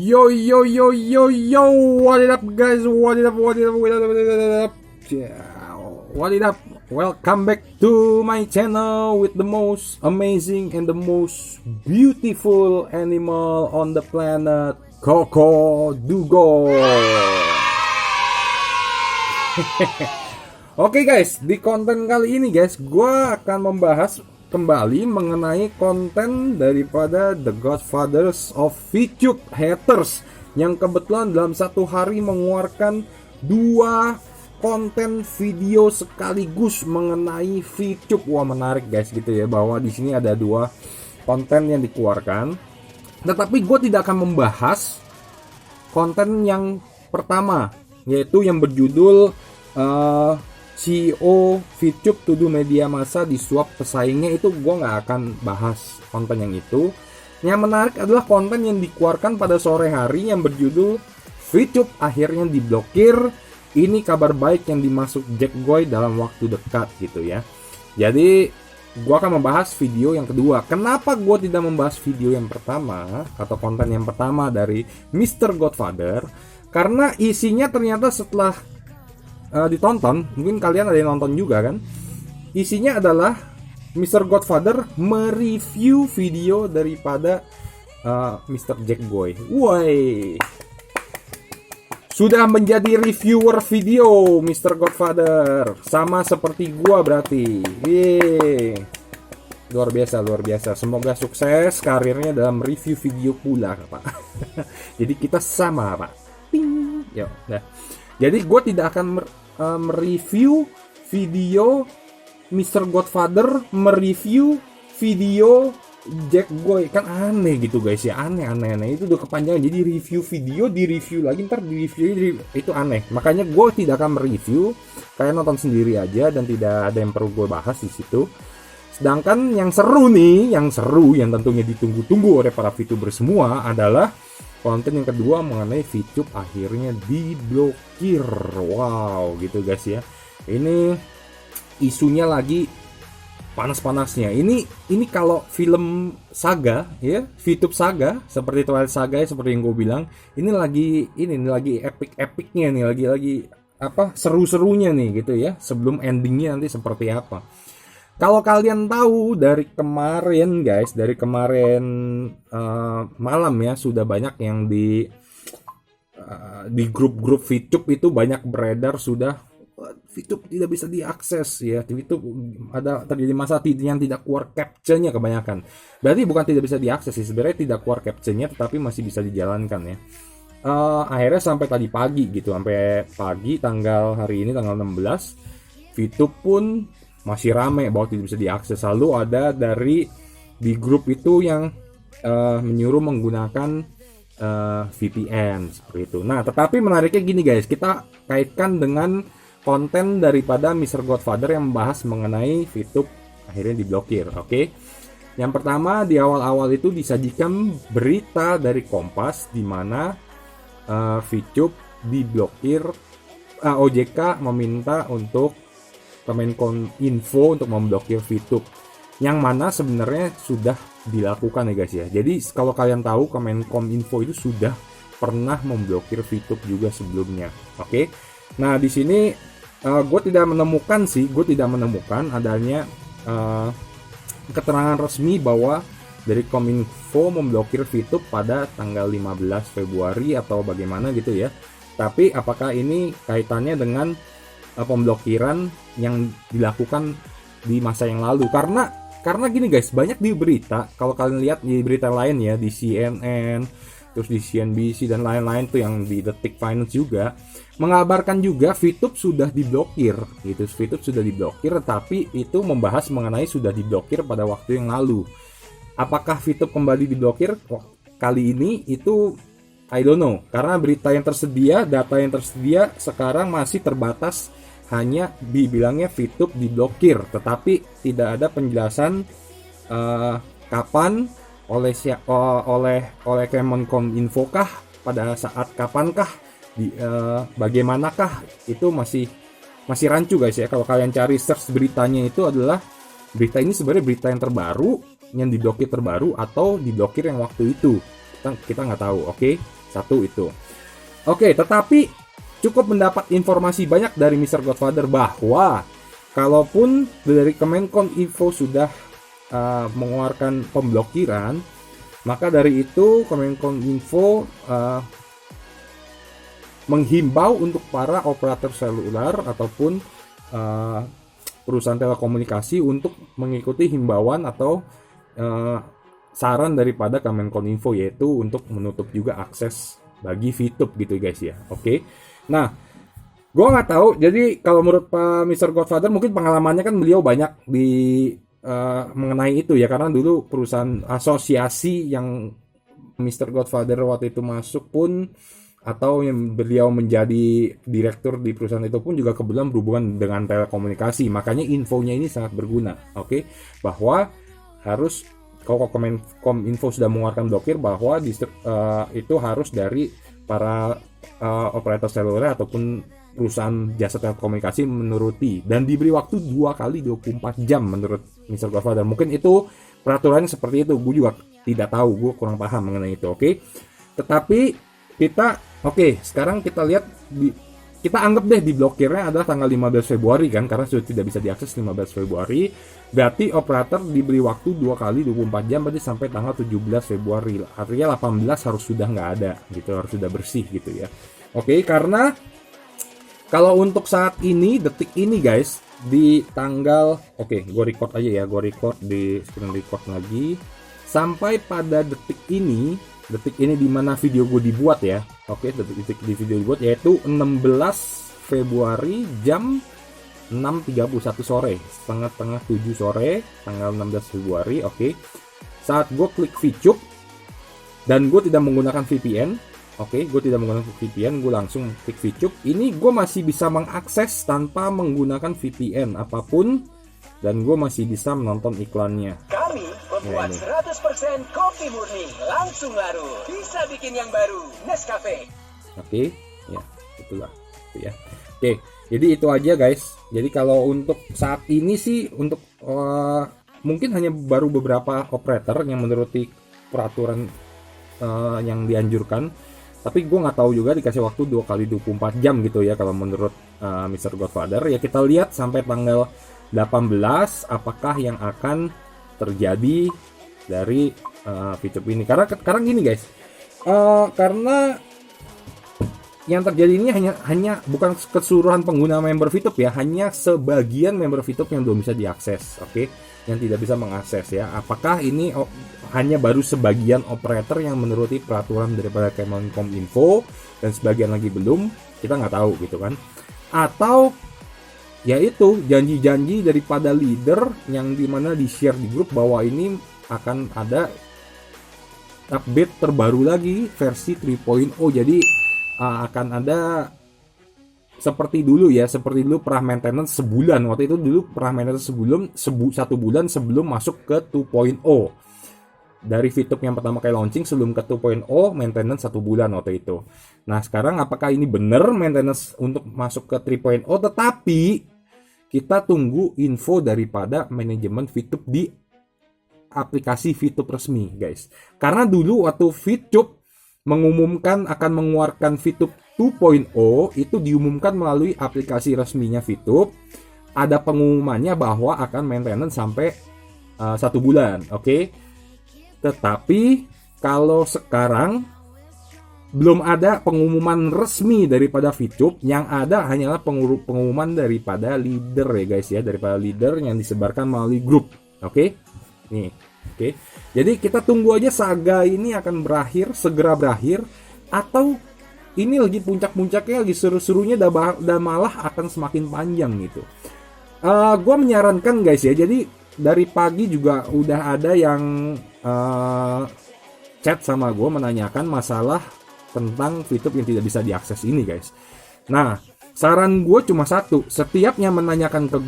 Yo yo yo yo yo, what it up guys? What it up? What it up? What it up? What it up? Yeah, what it up? Welcome back to my channel with the most amazing and the most beautiful animal on the planet, Coco Dugo. Oke guys, di konten kali ini guys, gua akan membahas kembali mengenai konten daripada The Godfathers of VTube Haters yang kebetulan dalam satu hari mengeluarkan 2 konten video sekaligus mengenai VTube. Wah, menarik guys gitu ya, bahwa di sini ada 2 konten yang dikeluarkan. Tetapi gue tidak akan membahas konten yang pertama, yaitu yang berjudul CEO VTube tuduh media massa disuap pesaingnya. Itu gue nggak akan bahas konten yang itu. Yang menarik adalah konten yang dikeluarkan pada sore hari yang berjudul VTube akhirnya diblokir. Ini kabar baik yang dimasuk Jack Goy dalam waktu dekat gitu ya. Jadi gue akan membahas video yang kedua. Kenapa gue tidak membahas video yang pertama atau konten yang pertama dari Mr. Godfather? Karena isinya ternyata setelah ditonton, mungkin kalian ada yang nonton juga kan, isinya adalah Mr. Godfather mereview video daripada Mr. Jack Goy. Woi, sudah menjadi reviewer video Mr. Godfather, sama seperti gua berarti. Yeay, luar biasa. Semoga sukses karirnya dalam review video pula, Pak. Jadi kita sama, Pak. Ping. Yo, nah. Jadi gue tidak akan mereview video Mr. Godfather mereview video Jack Goy. Kan aneh gitu guys ya, aneh. Itu udah kepanjangan. Jadi review video di review lagi, ntar di review itu aneh. Makanya gue tidak akan mereview, kalian nonton sendiri aja dan tidak ada yang perlu gue bahas di situ. Sedangkan yang seru yang tentunya ditunggu-tunggu oleh para VTuber semua adalah konten yang kedua mengenai VTube akhirnya diblokir. Wow, gitu guys ya. Ini isunya lagi panas-panasnya. Ini kalau film saga ya, VTube saga seperti Twilight Saga ya, seperti yang gue bilang, ini lagi epic-epicnya nih, lagi apa seru-serunya nih gitu ya. Sebelum endingnya nanti seperti apa. Kalau kalian tahu dari kemarin guys, malam ya, sudah banyak yang di grup-grup VTube itu banyak beredar sudah VTube tidak bisa diakses ya. VTube ada terjadi masalah yang tidak keluar capture-nya kebanyakan. Berarti bukan tidak bisa diakses sih, sebenarnya tidak keluar capture-nya tetapi masih bisa dijalankan ya. Akhirnya sampai tadi pagi gitu, sampai pagi hari ini tanggal 16, VTube pun masih rame bahwa tidak bisa diakses. Lalu ada di grup itu yang menyuruh menggunakan VPN seperti itu. Nah, tetapi menariknya gini guys, kita kaitkan dengan konten daripada Mr. Godfather yang membahas mengenai VTube akhirnya diblokir. Oke. Yang pertama, di awal-awal itu disajikan berita dari Kompas di mana VTube diblokir. OJK meminta untuk Kemenkominfo untuk memblokir VTube, yang mana sebenarnya sudah dilakukan ya guys ya. Jadi kalau kalian tahu, Kemenkominfo itu sudah pernah memblokir VTube juga sebelumnya. Oke. Nah, di sini gue tidak menemukan adanya keterangan resmi bahwa dari Kominfo memblokir VTube pada tanggal 15 Februari atau bagaimana gitu ya. Tapi apakah ini kaitannya dengan pemblokiran yang dilakukan di masa yang lalu? Karena gini guys, banyak di berita, kalau kalian lihat di berita lain ya, di CNN, terus di CNBC dan lain-lain tuh, yang di Detik Finance juga mengabarkan juga VTube sudah diblokir gitu. VTube sudah diblokir, tapi itu membahas mengenai sudah diblokir pada waktu yang lalu. Apakah VTube kembali diblokir kali ini? Itu I don't know, karena berita yang tersedia, data yang tersedia sekarang masih terbatas, hanya dibilangnya VTube diblokir, tetapi tidak ada penjelasan kapan oleh Kemenkominfo kah, pada saat kapankah, bagaimanakah, itu masih rancu guys ya. Kalau kalian cari search beritanya, itu adalah berita ini sebenarnya berita yang terbaru, yang diblokir terbaru atau diblokir yang waktu itu, kita nggak tahu. Oke. Satu itu. Oke, tetapi cukup mendapat informasi banyak dari Mr. Godfather bahwa kalaupun dari Kemenkominfo sudah mengeluarkan pemblokiran, maka dari itu Kemenkominfo menghimbau untuk para operator seluler ataupun perusahaan telekomunikasi untuk mengikuti himbauan atau saran daripada Kemenkominfo, yaitu untuk menutup juga akses bagi VTube gitu guys ya. Oke. Nah, gue nggak tahu. Jadi kalau menurut Pak Mr. Godfather mungkin pengalamannya kan beliau banyak di mengenai itu ya, karena dulu perusahaan asosiasi yang Mr. Godfather waktu itu masuk pun, atau yang beliau menjadi direktur di perusahaan itu pun juga kebetulan berhubungan dengan telekomunikasi. Makanya infonya ini sangat berguna. Oke. Bahwa harus kalau Kominfo sudah mengeluarkan blokir, bahwa itu harus dari para operator seluler ataupun perusahaan jasa telekomunikasi menuruti, dan diberi waktu 2 kali 24 jam menurut Mr. Godfather. Mungkin itu peraturannya seperti itu, gue juga tidak tahu, gue kurang paham mengenai itu. Oke. Tetapi sekarang kita lihat kita anggap deh diblokirnya adalah tanggal 15 Februari kan, karena sudah tidak bisa diakses 15 Februari. Berarti operator diberi waktu 2 kali 24 jam, berarti sampai tanggal 17 Februari. Artinya 18 harus sudah nggak ada gitu, harus sudah bersih gitu ya. Oke, karena kalau untuk saat ini, detik ini guys, di tanggal, gue record aja ya, gue record di screen record lagi sampai pada detik ini di mana video gue dibuat ya. Detik di video dibuat yaitu 16 Februari jam 6.31 sore, setengah 7 sore, tanggal 16 Februari. Saat gue klik VTube dan gue tidak menggunakan VPN, gue langsung klik VTube. Ini gue masih bisa mengakses tanpa menggunakan VPN apapun, dan gue masih bisa menonton iklannya. Kami membuat 100% kopi murni, langsung larut, bisa bikin yang baru, Nescafe. Ya, itulah ya. Jadi itu aja guys. Jadi kalau untuk saat ini sih, untuk mungkin hanya baru beberapa operator yang menuruti peraturan yang dianjurkan. Tapi gue nggak tahu juga, dikasih waktu 2 kali 24 jam gitu ya kalau menurut Mr. Godfather. Ya kita lihat sampai tanggal 18 apakah yang akan terjadi dari VTube ini. Karena gini guys, karena yang terjadi ini hanya bukan keseluruhan pengguna member VTube ya, hanya sebagian member VTube yang belum bisa diakses, yang tidak bisa mengakses ya. Apakah ini hanya baru sebagian operator yang menuruti peraturan daripada Kemenkominfo dan sebagian lagi belum, kita nggak tahu gitu kan. Atau yaitu janji-janji daripada leader yang dimana di-share di grup bahwa ini akan ada update terbaru lagi versi 3.0. Jadi akan ada seperti dulu pernah maintenance sebulan. Waktu itu dulu pernah maintenance satu bulan sebelum masuk ke 2.0. Dari VTube yang pertama kali launching sebelum ke 2.0, maintenance 1 bulan waktu itu. Nah sekarang apakah ini benar maintenance untuk masuk ke 3.0? Tetapi kita tunggu info daripada manajemen VTube di aplikasi VTube resmi guys. Karena dulu waktu VTube mengumumkan akan mengeluarkan VTube 2.0, itu diumumkan melalui aplikasi resminya VTube. Ada pengumumannya bahwa akan maintenance sampai 1 bulan, Tetapi kalau sekarang belum ada pengumuman resmi daripada VTube, yang ada hanyalah pengumuman daripada leader ya guys ya, daripada leader yang disebarkan melalui grup. Jadi kita tunggu aja saga ini akan segera berakhir, atau ini lagi puncak-puncaknya, lagi seru-serunya dan malah akan semakin panjang gitu. Gue menyarankan guys ya, jadi dari pagi juga udah ada yang chat sama gue menanyakan masalah tentang VTube yang tidak bisa diakses ini guys. Nah saran gue cuma satu, setiap yang menanyakan ke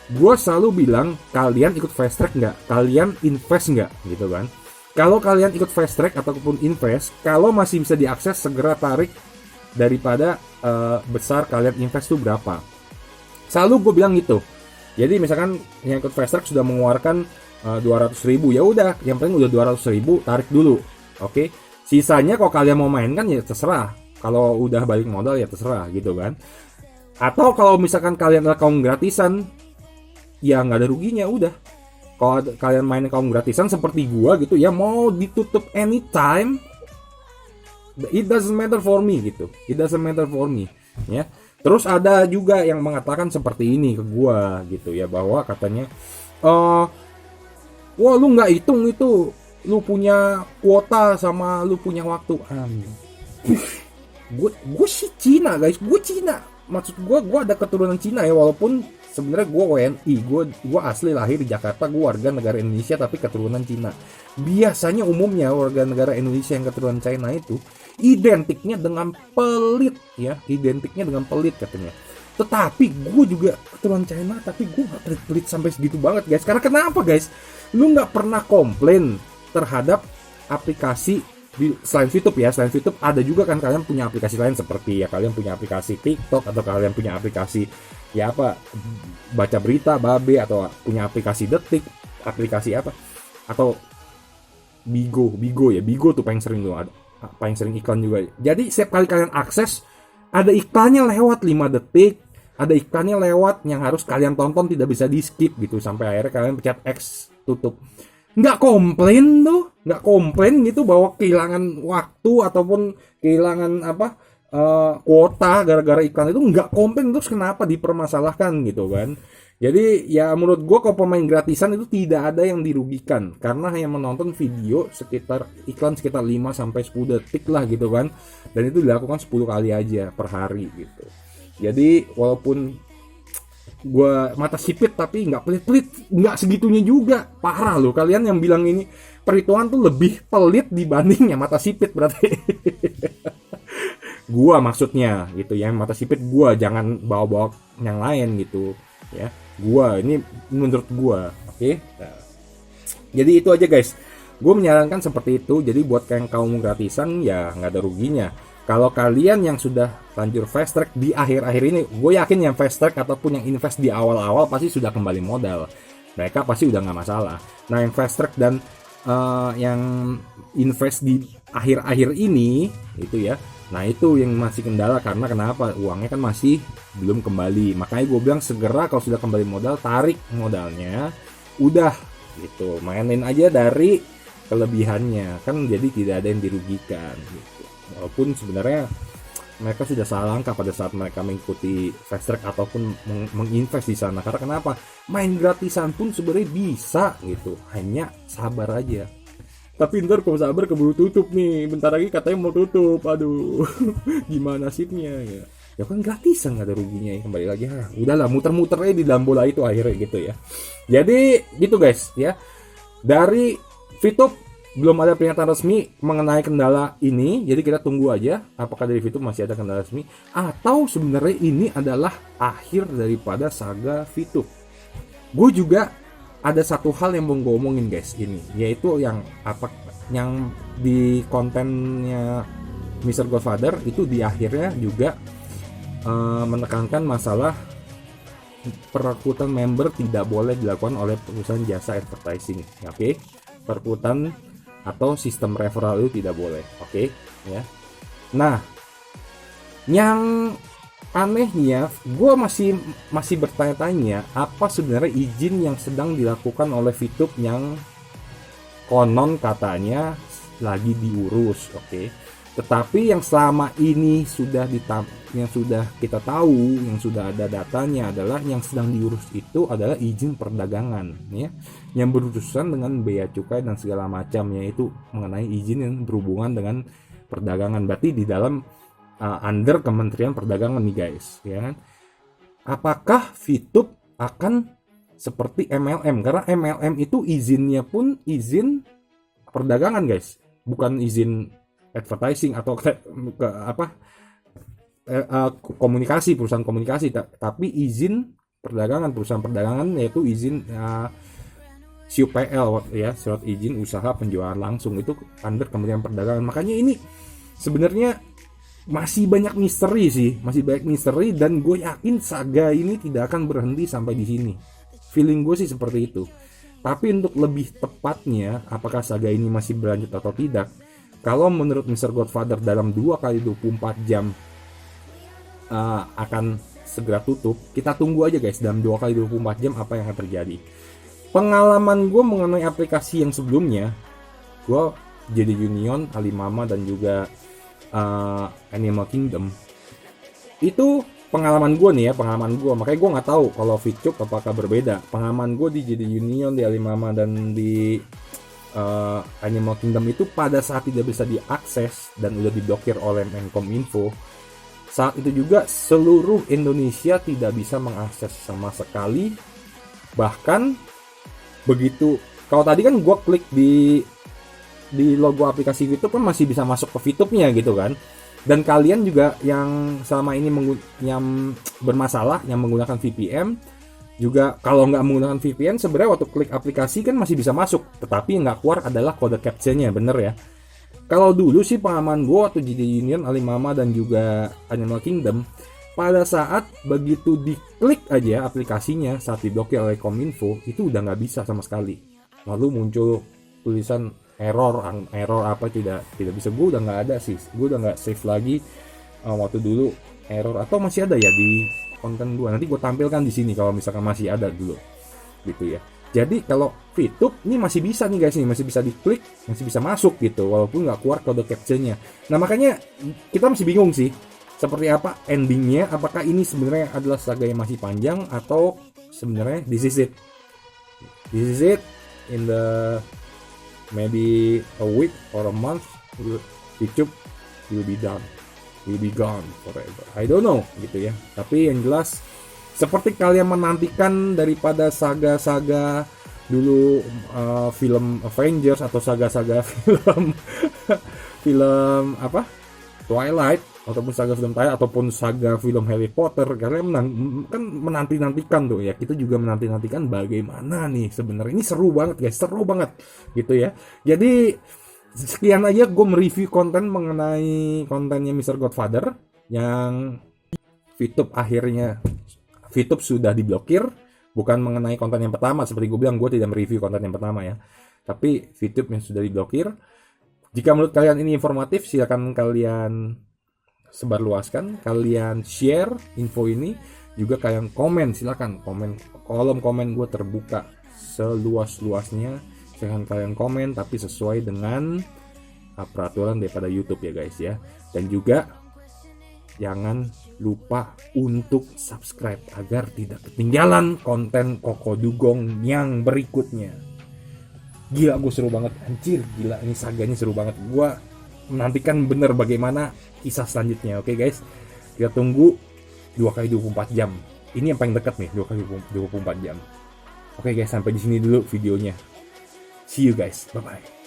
gue selalu bilang, kalian ikut fast track nggak? Kalian invest nggak? Gitu kan. Kalau kalian ikut fast track ataupun invest, kalau masih bisa diakses, segera tarik daripada besar kalian invest tuh berapa. Selalu gue bilang gitu. Jadi misalkan yang ikut fast track sudah mengeluarkan 200.000, ya udah, yang penting udah 200.000, tarik dulu. Sisanya kalau kalian mau main kan ya terserah. Kalau udah balik modal ya terserah gitu kan. Atau kalau misalkan kalian adalah kaum gratisan, ya nggak ada ruginya udah. Kalau kalian main kaum gratisan seperti gua gitu ya, mau ditutup anytime, it doesn't matter for me gitu. It doesn't matter for me ya. Terus ada juga yang mengatakan seperti ini ke gua gitu ya, bahwa katanya wah lu nggak hitung itu, lu punya kuota sama lu punya waktu. Gue sih Cina guys, gue Cina. Maksud gue ada keturunan Cina ya, walaupun sebenarnya gue WNI, gue asli lahir di Jakarta, gue warga negara Indonesia tapi keturunan Cina. Biasanya umumnya warga negara Indonesia yang keturunan China itu identiknya dengan pelit ya, identiknya dengan pelit katanya. Tetapi gue juga keturunan China, tapi gue gak pelit-pelit sampai segitu banget guys. Karena kenapa guys? Lu gak pernah komplain terhadap aplikasi selain YouTube ya. Selain YouTube ada juga kan kalian punya aplikasi lain, seperti ya kalian punya aplikasi TikTok, atau kalian punya aplikasi ya apa, baca berita Babe, atau punya aplikasi Detik, aplikasi apa, atau Bigo ya. Bigo tuh paling sering tuh, ada paling sering iklan juga. Jadi setiap kali kalian akses ada iklannya lewat 5 detik, ada iklannya lewat yang harus kalian tonton, tidak bisa di skip gitu, sampai akhirnya kalian pencet X tutup. Nggak komplain gitu bahwa kehilangan waktu ataupun kehilangan kuota gara-gara iklan itu, nggak komplain. Terus kenapa dipermasalahkan gitu kan? Jadi ya menurut gue kalau pemain gratisan itu tidak ada yang dirugikan, karena hanya menonton video iklan sekitar 5-10 detik lah gitu kan, dan itu dilakukan 10 kali aja per hari gitu. Jadi walaupun gue mata sipit tapi nggak pelit-pelit, nggak segitunya juga. Parah loh kalian yang bilang ini perhitungan tuh lebih pelit dibandingnya mata sipit berarti. Gua maksudnya gitu ya, mata sipit gua, jangan bawa-bawa yang lain gitu ya. Gua ini menurut gua, oke? Nah, jadi itu aja guys. Gue menyarankan seperti itu. Jadi buat yang kaum gratisan ya nggak ada ruginya. Kalau kalian yang sudah lanjut fast track di akhir-akhir ini, gue yakin yang fast track ataupun yang invest di awal-awal pasti sudah kembali modal. Mereka pasti udah nggak masalah. Nah yang fast track dan yang invest di akhir-akhir ini itu ya, nah itu yang masih kendala. Karena kenapa? Uangnya kan masih belum kembali. Makanya gue bilang segera kalau sudah kembali modal, tarik modalnya, udah gitu, mainin aja dari kelebihannya kan, jadi tidak ada yang dirugikan gitu. Walaupun sebenarnya mereka sudah salah langkah pada saat mereka mengikuti fast track ataupun menginvest di sana. Karena kenapa? Main gratisan pun sebenarnya bisa gitu, hanya sabar aja. Tapi ntar kalau sabar keburu tutup nih, bentar lagi katanya mau tutup, aduh. Gimana nasibnya ya? Ya kan gratisan, nggak ada ruginya ya. Kembali lagi, udahlah muter-muter aja di dalam bola itu akhirnya gitu ya. Jadi gitu guys ya. Dari VTube belum ada pernyataan resmi mengenai kendala ini, jadi kita tunggu aja apakah dari VTube masih ada kendala resmi atau sebenarnya ini adalah akhir daripada saga VTube. Gue juga ada satu hal yang mau gue omongin guys ini, yaitu yang di kontennya Mr. Godfather itu di akhirnya juga menekankan masalah perekrutan member tidak boleh dilakukan oleh perusahaan jasa advertising, oke? Perekrutan atau sistem referral itu tidak boleh, oke? Ya. Nah, yang anehnya, gue masih bertanya-tanya apa sebenarnya izin yang sedang dilakukan oleh VTube yang konon katanya lagi diurus, oke? Tetapi yang selama ini yang sudah kita tahu, yang sudah ada datanya adalah yang sedang diurus itu adalah izin perdagangan ya, yang berurusan dengan bea cukai dan segala macam, yaitu mengenai izin yang berhubungan dengan perdagangan. Berarti di dalam under Kementerian Perdagangan nih guys ya kan. Apakah VTube akan seperti MLM? Karena MLM itu izinnya pun izin perdagangan guys, bukan izin advertising atau komunikasi, perusahaan komunikasi, tapi izin perdagangan, perusahaan perdagangan, yaitu izin SUPL ya, surat izin usaha penjualan langsung, itu under Kementerian Perdagangan. Makanya ini sebenarnya masih banyak misteri dan gue yakin saga ini tidak akan berhenti sampai di sini. Feeling gue sih seperti itu. Tapi untuk lebih tepatnya apakah saga ini masih berlanjut atau tidak, kalau menurut Mr. Godfather dalam 2 kali 24 jam akan segera tutup, kita tunggu aja guys, dalam 2 kali 24 jam apa yang akan terjadi. Pengalaman gue mengenai aplikasi yang sebelumnya, gue jadi Union, Alimama, dan juga Animal Kingdom, itu pengalaman gue nih ya, pengalaman gue, makanya gue nggak tahu kalau VTube apakah berbeda. Pengalaman gue di jadi Union, di Alimama, dan di Animal Kingdom itu pada saat tidak bisa diakses dan udah diblokir oleh Menkominfo, saat itu juga seluruh Indonesia tidak bisa mengakses sama sekali. Bahkan begitu, kalau tadi kan gue klik di logo aplikasi VTube kan masih bisa masuk ke VTube-nya gitu kan. Dan kalian juga yang selama ini yang bermasalah, yang menggunakan VPN, juga kalau nggak menggunakan VPN sebenarnya waktu klik aplikasi kan masih bisa masuk, tetapi yang nggak keluar adalah kode captcha-nya, bener ya. Kalau dulu sih pengalaman gue waktu jadi Union, Alimama, dan juga Animal Kingdom, pada saat begitu diklik aja aplikasinya saat diblokir oleh Kominfo, itu udah nggak bisa sama sekali. Lalu muncul tulisan error apa, tidak bisa. Gue udah nggak ada sih, gue udah nggak save lagi waktu dulu error, atau masih ada ya di konten gue, nanti gue tampilkan di sini kalau misalkan masih ada dulu gitu ya. Jadi kalau VTube ini masih bisa nih guys, nih masih bisa diklik, masih bisa masuk gitu, walaupun nggak keluar kode captcha-nya. Nah makanya kita masih bingung sih seperti apa endingnya, apakah ini sebenarnya adalah saga yang masih panjang atau sebenarnya this is it in the maybe a week or a month, YouTube will be gone forever. I don't know gitu ya. Tapi yang jelas seperti kalian menantikan daripada saga-saga dulu film Avengers atau saga-saga film apa Twilight, ataupun saga film Twilight, ataupun saga film Harry Potter, kalian kan menanti-nantikan tuh ya. Kita juga menanti-nantikan bagaimana nih sebenarnya. Ini seru banget guys, seru banget gitu ya. Jadi sekian aja gue mereview konten mengenai kontennya Mr. Godfather yang VTube akhirnya VTube sudah diblokir. Bukan mengenai konten yang pertama, seperti gue bilang, gue tidak mereview konten yang pertama ya, tapi VTube yang sudah diblokir. Jika menurut kalian ini informatif, silakan kalian sebarluaskan, kalian share info ini, juga kalian komen, silakan komen, kolom komen gue terbuka seluas-luasnya. Silakan kalian komen, tapi sesuai dengan peraturan daripada YouTube ya guys ya. Dan juga jangan lupa untuk subscribe agar tidak ketinggalan konten Koko Dugong yang berikutnya. Gila, gue seru banget, anjir, gila, ini saganya seru banget. Gue menantikan bener bagaimana kisah selanjutnya. Oke guys, kita tunggu 2 kali 24 jam. Ini yang paling dekat nih, 2 kali 24 jam. Oke guys, sampai di sini dulu videonya. See you guys, bye bye.